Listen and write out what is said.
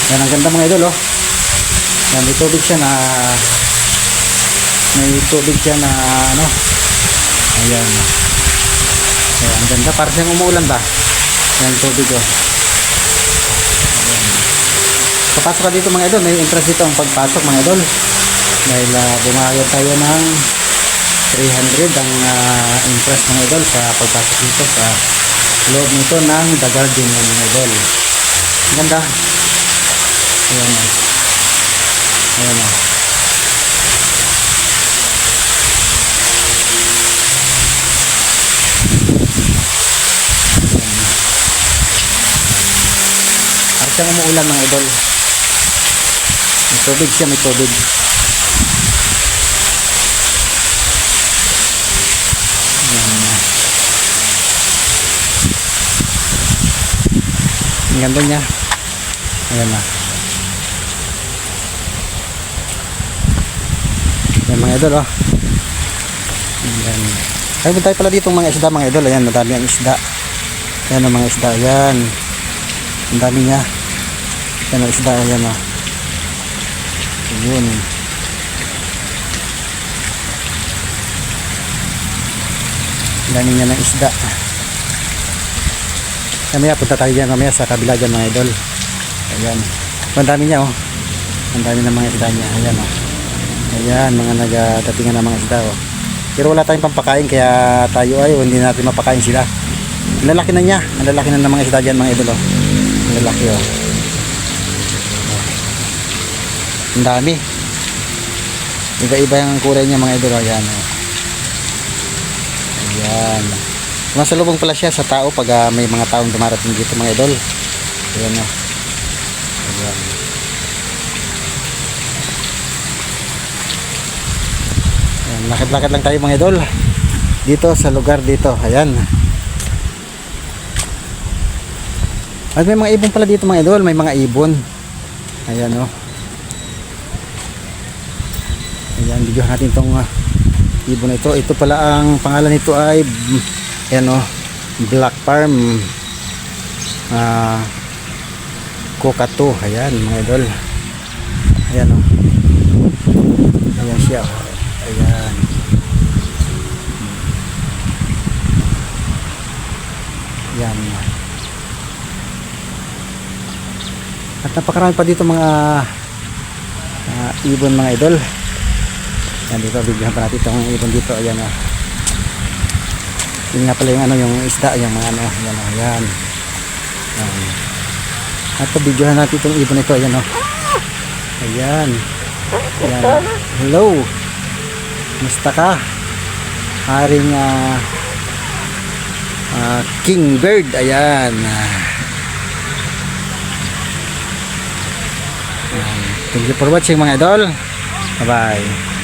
Yan, ang ganda mga idol, oh. Yan, may tubig siya na ano. Ayan. Ayan, ang ganda, parang siyang umuulan ba. Yan, tubig, oh. Ayan. Papasok ka dito mga idol, may interest dito ang pagpasok mga idol. Dahil bumayad tayo ng 300 ang interest mga idol sa pagpasok dito sa loob nito ng The Garden mga idol. Ang ganda. Ayan, oh. Ayan, oh. Parang siyang umuulan mga idol. May tubig siya, may tubig. Ang ganda niya. Ayan na. Ayan mga idol, oh. Ayan. Ay, tayo pala dito mga isda mga idol. Ayan, madami ang isda. Ayan ang mga isda. Ayan. Ang dami niya. Ayan ang isda. Ayan, oh. Ayan. Ang dami niya ng isda. Mamaya punta tayo dyan mamaya sa kabila dyan mga idol. Ayan. Ang dami niya, oh. Ang dami ng mga isda niya. Ayan, oh. Ayan, mga nagdatingan ng mga isda, oh. Pero wala tayong pampakain kaya tayo ay hindi natin mapakain sila. Ang lalaki na niya. Ang lalaki na ng mga isda dyan mga idol, oh. Ang lalaki, oh. Ang dami. Iba-iba yung kulay niya mga idol, oh. Ayan, oh. Ayan. Masalubong pala siya sa tao pag may mga taong dumarating dito mga idol. Ayan, o. Ayan. Ayan, lakad-lakad lang tayo mga idol dito sa lugar dito. Ayan. At may mga ibon pala dito mga idol. May mga ibon. Ayan, o. Ayan, videohan natin itong ibon na ito. Ito pala ang pangalan nito ay ayan, oh, Black Farm Cockatoo. Ayan mga idol. Ayan, oh. Ayan siya, oh. Ayan. Ayan. At napakarami pa dito mga ibon mga idol. Ayan, dito bigyan pa natin itong ibon dito. Ayan, oh. Yun nga pala yung ano, yung isda, yung mga ano, yan, oh, yan. Yan. At videohan natin itong ibon ito, ayan, oh. Ayan. Ayan. Hello. Musta ka? Haring king bird, ayan. Thank you for watching mga idol. Bye bye.